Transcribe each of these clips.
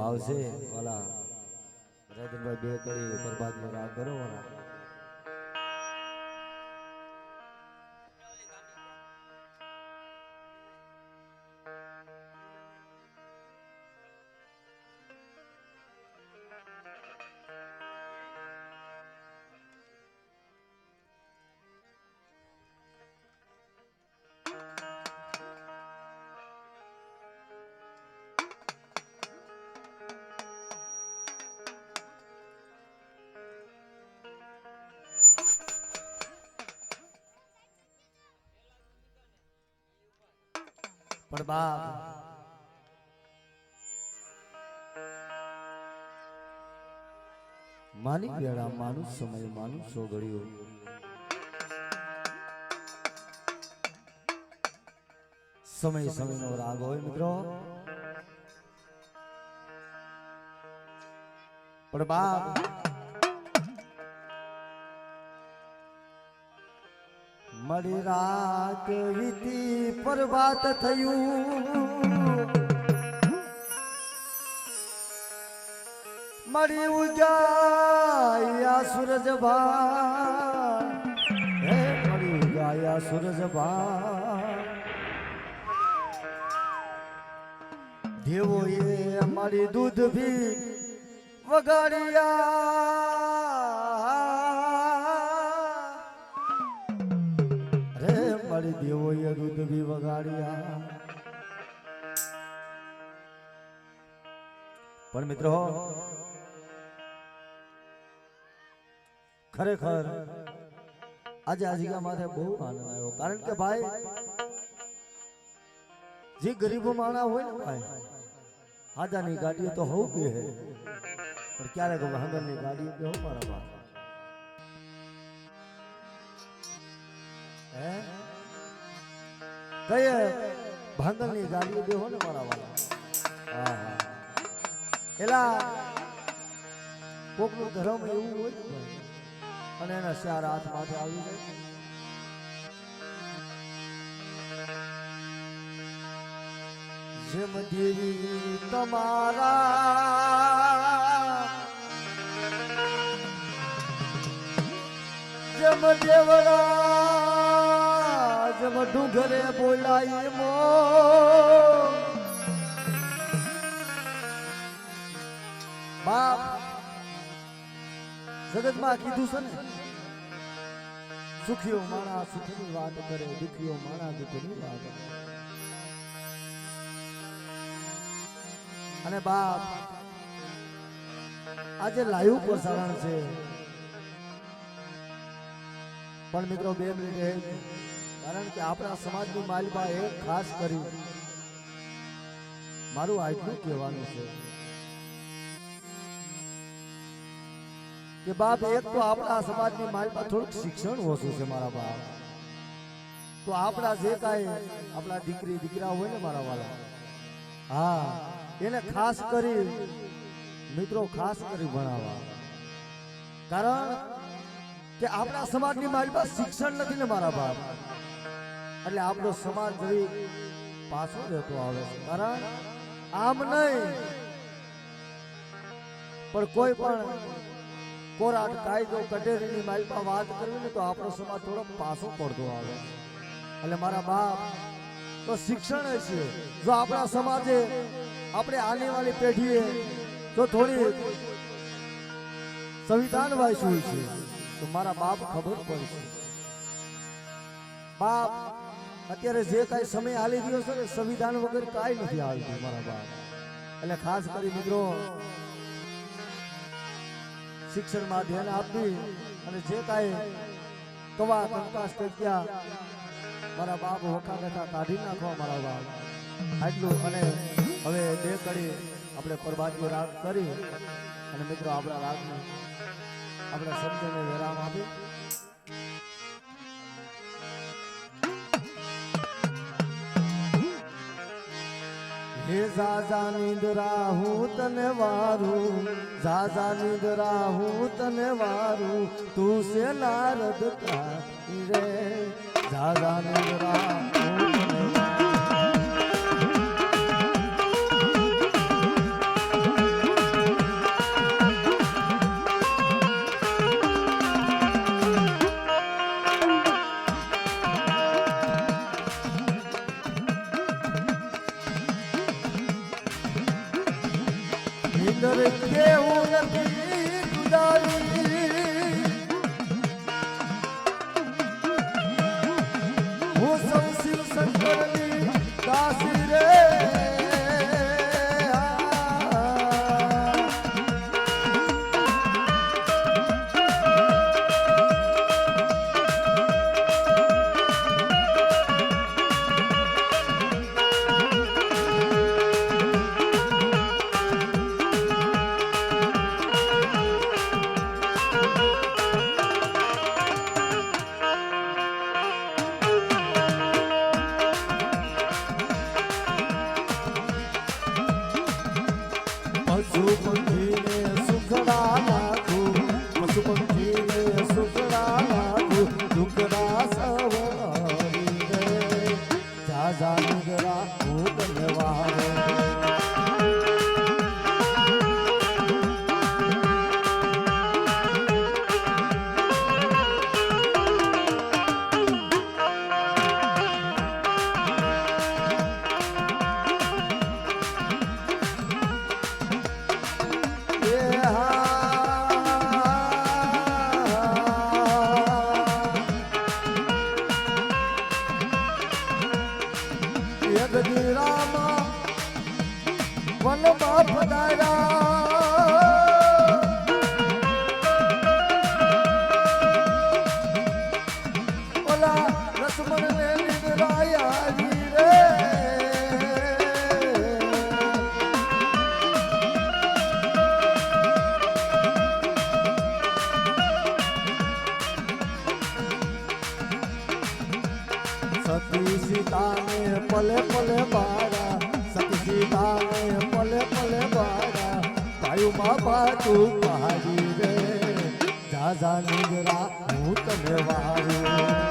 ભાવ છે વાલા રાધનભાઈ બે કરી પ્રભાતમાં રાગ કરો વાલા પણ બાપ માની વેળા માનું સમય માનું સોગળ્યું સમય સમયનો રાગ હોય મિત્રો પણ બાપ મળી રાત વીતી પરવાત થયું મળી ઉજાયા સૂરજભા હે મળી ઉજાયા સૂરજભા દેવોએ મળી દૂધ ભી વગાડ્યા મળી દેવોએ દૂધ ભી વગાડ્યા પણ મિત્રો ખરેખર આજે આ જગ્યા માથે બહુ આનંદ આવ્યો કારણ કે ભાઈ જે ગરીબો માણા હોય ને ભાઈ હાજાની ગાડીઓ તો હોવ બે હે પણ ક્યારેક વાહનની ગાડીઓ બે હોવ મારા બાપ હે કઈ ભાંગલની ગાડીઓ બેહો ને મારા વાળા હા હા એલા કોકનું ધર્મ એવું હોય ને અને એના ચાર હાથ માથે આવી જાય જેમ દેવી તમારા જેમ દેવરા જેમ ડુંગરે બોલાય મો બાપ જગતમાં કીધું છે ને સુખીઓ માણા સુખની વાત કરે દુખીઓ માણા દુઃખની વાત કરે અને બાપ આજે લાઈવ પ્રસારણ છે પણ મિત્રો 2 મિનિટ કારણ કે આપણા સમાજની માલબા એક ખાસ કરી મારું આટલું કહેવાનું છે કે બાપ એક તો આપણા સમાજની માલબા થોડુંક શિક્ષણ ઓછું છે મારા બાપ તો આપણા જે કાંઈ આપણા દીકરી દીકરા હોય ને મારા વાલા હા એને ખાસ કરી મિત્રો ખાસ કરી ભણાવવા કારણ કે આપણા સમાજની મારી પાસે શિક્ષણ નથી ને મારા બાપ એટલે આપણો સમાજ જરી પાછો રહેતો આવે છે કારણ આમ નહીં પણ કોઈ પણ કોરાટ કાયદો કટેરીની મારી પાસે વાત કરવી ને તો આપણો સમાજ થોડો પાછો પડતો આવે એટલે મારા બાપ તો શિક્ષણ છે જો આપણા સમાજે આપણે આने वाली પેઢીએ તો થોડી સંવિધાન વાંચ્યું છે તો મારા બાપ ખબર પડશે બાપ અત્યારે જે કાંઈ સમય હાલી રહ્યો છે ને સંવિધાન વગર કાંઈ નથી હાલતું મારા બાપ એટલે ખાસ કરી મિત્રો શિક્ષણમાં ધ્યાન આપી અને જે કાંઈ કવા કંકાસ જગ્યા મારા બાપ વખા કથા કાઢી નાખવા મારા બાપ આટલું અને હવે 2 કડી આપણે પરબાદીઓ રાગ કરી અને મિત્રો આપણા રાગને આપણા શબ્દને વિરામ આપી હે ઝાઝા નિંદરા હું તને વારું ઝાઝા નિંદરા હું તને વારું તું સે નારદ કાઈ રે ઝાઝા નિંદરા હું તને સુંદર કેવું નથી ગુજારી હું સૌ શિવ શંકરની દાસી રે પશુ પંખીને સુખડા નાખું પશુ પંખીને સુખડા નાખું દુઃખડા સવારી રે જા જા નિગરા હું તને વારે ગજરામાં વનમાં પધાર્યા ઓલા લક્ષ્મણને નિંદરાયા રે સતી સીતાને પલે પલે બારા સતી સીતાને પલે પલે બારા પાયું બાપા તું પહાડી રે જા જા નિગરા હું તને વારું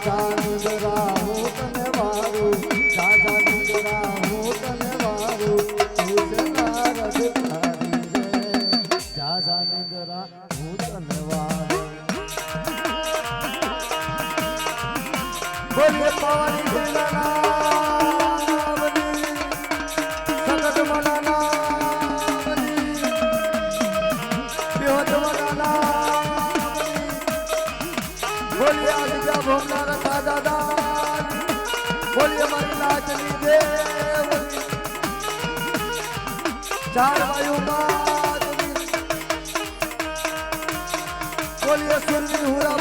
જા નિગરા હું તને વારું જા નિગરા હું તને વારું તું છે નારદ ધારી રે જા નિગરા હું તને વારું બોલે પાવાની જિલ્લાના સગત મનાના બોલિए आदित्य भोमनाथ दादा बोलिए मारी लाचनी देव चार वायु बोलिए सूर्य हुरा